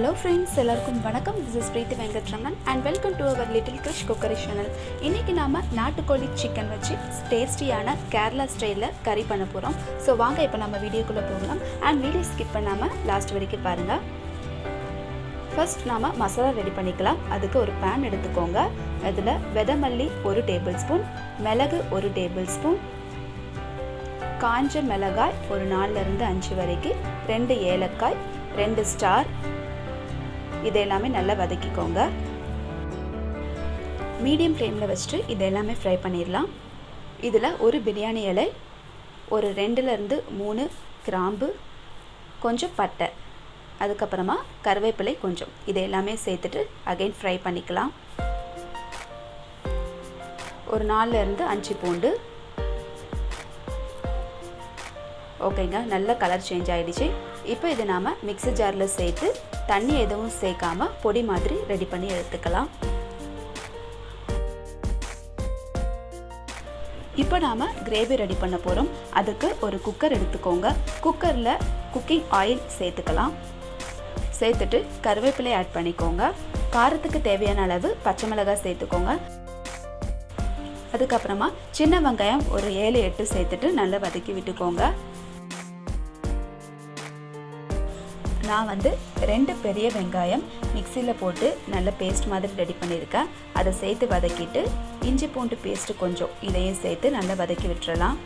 Hello friends, எல்லாருக்கும் வணக்கம். This is Preeti Venkatraman and welcome to our little Krish cookery channel. இன்னைக்கு நாம நாட்டுக்கோழி சிக்கன் வச்சு டேஸ்டியான கேரளா ஸ்டைல்ல கறி பண்ண போறோம். சோ வாங்க இப்போ நம்ம வீடியோக்குள்ள போகலாம் and வீடியோ ஸ்கிப் பண்ணாம லாஸ்ட் வரைக்கும் பாருங்க. ஃபர்ஸ்ட் நாம மசாலா ரெடி பண்ணிக்கலாம். அதுக்கு ஒரு pan எடுத்துக்கோங்க. அதுல வெதமல்லி 1 டேபிள்ஸ்பூன், மிளகு 1 டேபிள்ஸ்பூன், காஞ்ச மிளகாய் ஒரு 4 ல இருந்து 5 வரைக்கும், 2 ஏலக்காய், 2 ஸ்டார், இதெல்லாமே நல்லா வதக்கிக்கோங்க. மீடியம் ஃப்ளேமில் வச்சுட்டு இதெல்லாமே ஃப்ரை பண்ணிடலாம். இதில் ஒரு பிரியாணி இலை, ஒரு 2 ல இருந்து 3 கிராம்பு, கொஞ்சம் பட்டை, அதுக்கப்புறமா கருவேப்பிலை கொஞ்சம், இதெல்லாமே சேர்த்துட்டு அகைன் ஃப்ரை பண்ணிக்கலாம். ஒரு 4 ல இருந்து 5 பூண்டு. ஓகேங்க, நல்ல கலர் சேஞ்ச் ஆகிடுச்சு. இப்போ இதை நாம் மிக்ஸி ஜாரில் சேர்த்து தண்ணி எதுவும் சேர்க்காம பொடி மாதிரி ரெடி பண்ணி எடுத்துக்கலாம். இப்போ நாம் கிரேவி ரெடி பண்ண போகிறோம். அதுக்கு ஒரு குக்கர் எடுத்துக்கோங்க. குக்கரில் குக்கிங் ஆயில் சேர்த்துக்கலாம். சேர்த்துட்டு கருவேப்பிலை ஆட் பண்ணிக்கோங்க. காரத்துக்கு தேவையான அளவு பச்சை மிளகாய் சேர்த்துக்கோங்க. அதுக்கப்புறமா சின்ன வெங்காயம் ஒரு 7-8 சேர்த்துட்டு நல்லா வதக்கி விட்டுக்கோங்க. நான் 2 பெரிய வெங்காயம் மிக்சியில் போட்டு நல்ல பேஸ்ட் மாதிரி ரெடி பண்ணியிருக்கேன். அதை சேர்த்து வதக்கிட்டு இஞ்சி பூண்டு பேஸ்ட்டு கொஞ்சம் இதையும் சேர்த்து நல்லா வதக்கி விட்டுறலாம்.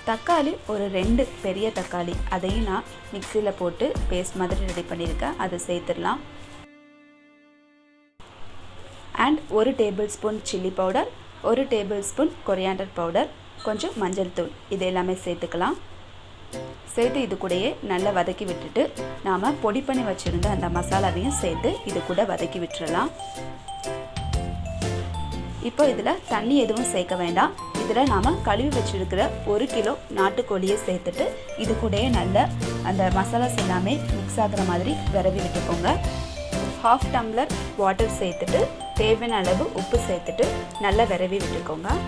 தக்காளி ஒரு 2 பெரிய தக்காளி, அதையும் நான் மிக்சியில் போட்டு பேஸ்ட் மாதிரி ரெடி பண்ணியிருக்கேன். அதை சேர்த்துடலாம். And 1 tablespoon chilli powder, 1 tablespoon coriander powder, கொஞ்சம் மஞ்சள் தூள், இது எல்லாமே சேர்த்துக்கலாம். சேர்த்து இது கூடயே நல்லா வதக்கி விட்டுட்டு நாம் பொடி பண்ணி வச்சுருந்த அந்த மசாலாவையும் சேர்த்து இது கூட வதக்கி விட்டுறலாம். இப்போ இதில் தண்ணி எதுவும் சேர்க்க வேண்டாம். இதில் நாம் கழுவி வச்சுருக்கிற 1 கிலோ நாட்டுக்கோழியை சேர்த்துட்டு இது கூடயே நல்ல அந்த மசாலாஸ் எல்லாமே மிக்ஸ் ஆகிற மாதிரி விரவி விட்டுக்கோங்க. 1/2 டம்ளர் வாட்டர் சேர்த்துட்டு தேவையான அளவு உப்பு சேர்த்துட்டு நல்லா விரவி விட்டுக்கோங்க.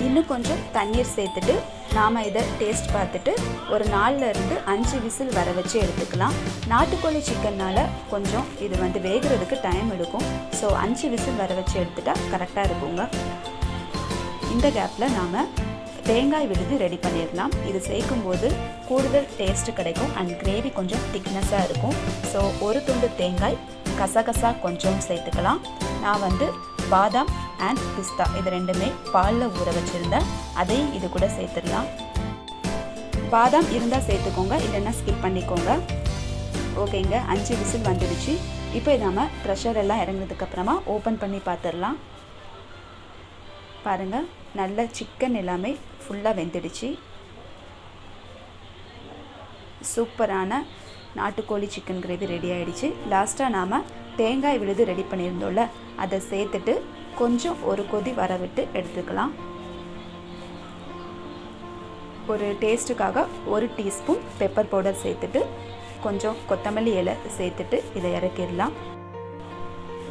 இன்னும் கொஞ்சம் தண்ணீர் சேர்த்துட்டு நாம் இதை டேஸ்ட் பார்த்துட்டு ஒரு 4 ல இருந்து 5 விசில் வர வச்சு எடுத்துக்கலாம். நாட்டுக்கோழி சிக்கன்னால் கொஞ்சம் இது வேகிறதுக்கு டைம் எடுக்கும். ஸோ 5 விசில் வர வச்சு எடுத்துட்டா கரெக்டாக இருக்குங்க. இந்த கேப்பில் நாம் தேங்காய் விழுது ரெடி பண்ணிடலாம். இது சேர்க்கும்போது கூடுதல் டேஸ்ட்டு கிடைக்கும் அண்ட் கிரேவி கொஞ்சம் திக்னஸாக இருக்கும். ஸோ ஒரு துண்டு தேங்காய், கசகசா கொஞ்சம் சேர்த்துக்கலாம். நான் பாதாம் அண்ட் பிஸ்தா இது ரெண்டுமே பாலில் ஊற வச்சுருந்தேன். அதையும் இது கூட சேர்த்துடலாம். பாதாம் இருந்தால் சேர்த்துக்கோங்க, இல்லைன்னா ஸ்கிப் பண்ணிக்கோங்க. ஓகேங்க, 5 விசில் வந்துடுச்சு. இப்போ நாம் ப்ரெஷர் எல்லாம் இறங்கினதுக்கப்புறமா ஓப்பன் பண்ணி பார்த்துடலாம். பாருங்கள், நல்ல சிக்கன் எல்லாமே ஃபுல்லாக வெந்துடுச்சு. சூப்பரான நாட்டுக்கோழி சிக்கன் கிரேவி ரெடி ஆகிடுச்சு. லாஸ்ட்டாக நாம் தேங்காய் விழுது ரெடி பண்ணியிருந்தோம்ல, அதை சேர்த்துட்டு கொஞ்சம் ஒரு கொதி வர விட்டு எடுத்துக்கலாம். ஒரு டேஸ்ட்டுக்காக 1 டீஸ்பூன் பெப்பர் பவுடர் சேர்த்துட்டு கொஞ்சம் கொத்தமல்லி இலை சேர்த்துட்டு இதை இறக்கிடலாம்.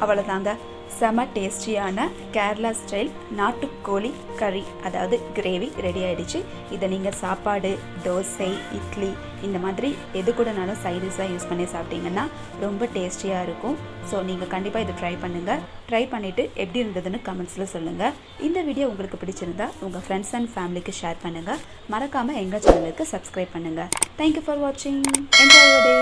அவ்வளோதாங்க, செம டேஸ்டியான கேரளா ஸ்டைல் நாட்டுக்கோழி கறி, அதாவது கிரேவி ரெடி ஆகிடுச்சு. இதை நீங்கள் சாப்பாடு, தோசை, இட்லி இந்த மாதிரி எது கூடனாலும் சைடிஷாக யூஸ் பண்ணி சாப்பிட்டீங்கன்னா ரொம்ப டேஸ்டியாக இருக்கும். ஸோ நீங்கள் கண்டிப்பாக இதை ட்ரை பண்ணுங்கள். ட்ரை பண்ணிவிட்டு எப்படி இருந்ததுன்னு கமெண்ட்ஸில் சொல்லுங்கள். இந்த வீடியோ உங்களுக்கு பிடிச்சிருந்தா உங்கள் ஃப்ரெண்ட்ஸ் அண்ட் ஃபேமிலிக்கு ஷேர் பண்ணுங்கள். மறக்காமல் எங்கள் சேனலுக்கு சப்ஸ்கிரைப் பண்ணுங்கள். தேங்க்யூ ஃபார் வாட்சிங். Enjoy your day.